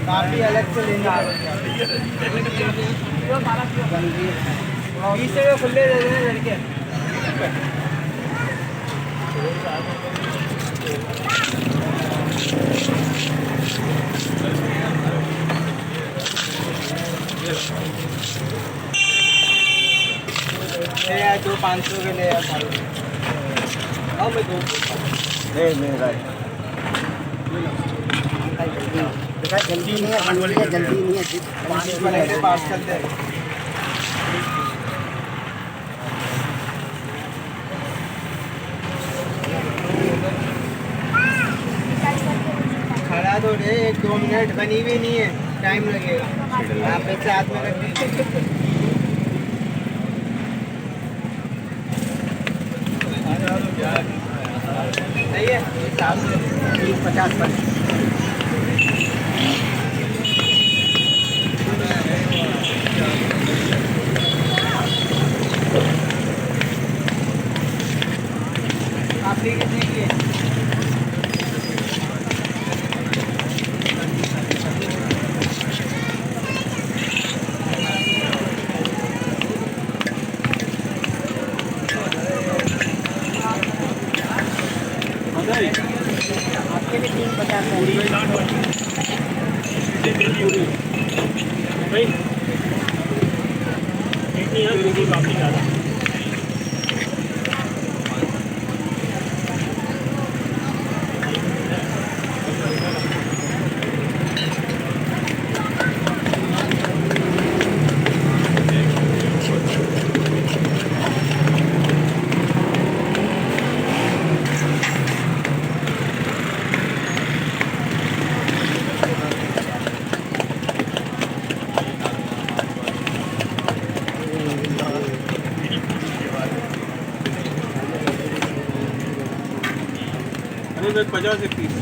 काफी अलग से लेना खुले दे देने लड़के जो 500 के ले मैं 2 मेरा जल्दी नहीं है, जल्दी नहीं है, पास करते हैं। खड़ा तो रे 1-2 मिनट बनी भी नहीं है, टाइम लगेगा। आप ऐसे हाथ में रख दीजिए। सही है 50 पर आपने कितने किए? आपके लिए 350 भाई इतनी है दूरी काफ़ी ज़्यादा। अरे 50 एक पीस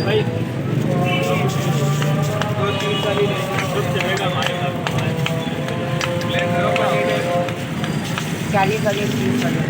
भाई 2-3 सारी चलेगा हमारे पास 40 वाले 30 वाले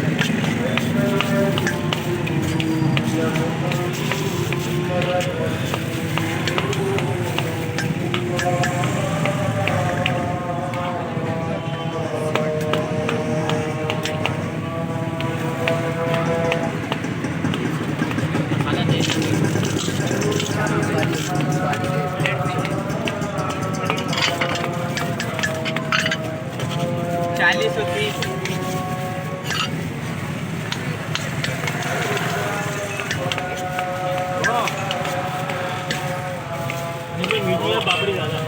चालीस और 30 मीडिया पापड़ी ज़्यादा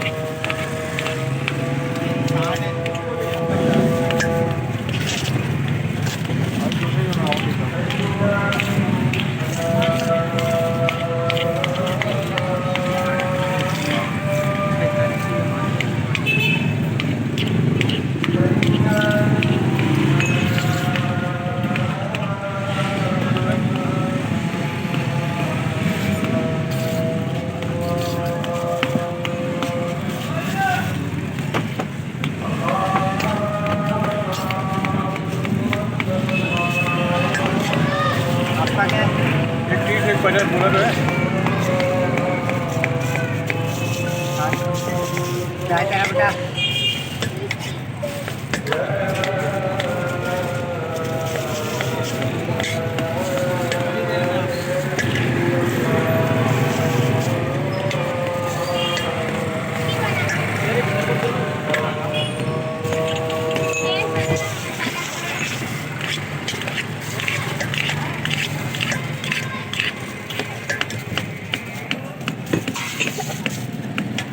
चाय तेरा बेटा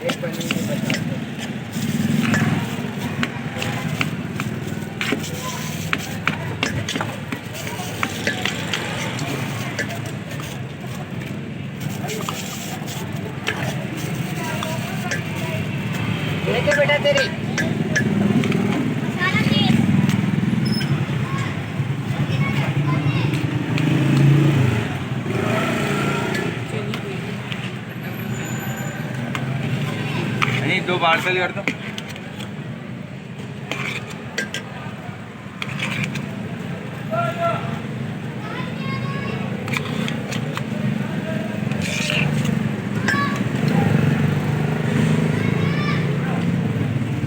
एक पनीर की बता लेके बेटा तेरी नहीं 2 पार्सल कर दो।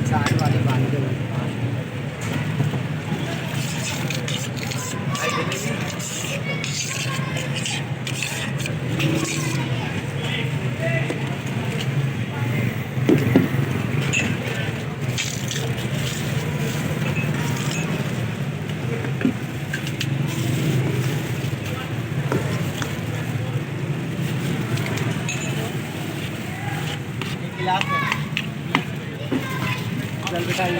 चाय वाली बात करो गिलास है चल बेटा ये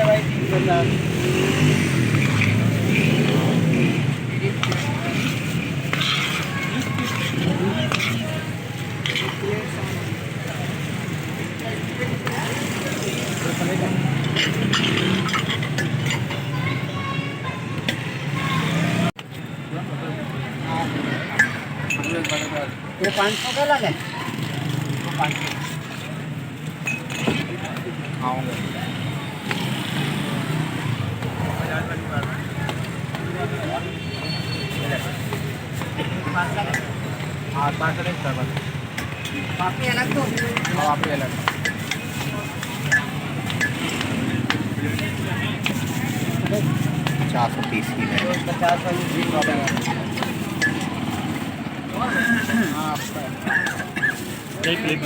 भाई 3 ये 500 का लगा है 500 आऊँगा। हाँ 5 पापड़ी अलग दो आप अलग 430 की है। 50 वाली भी एक प्लेट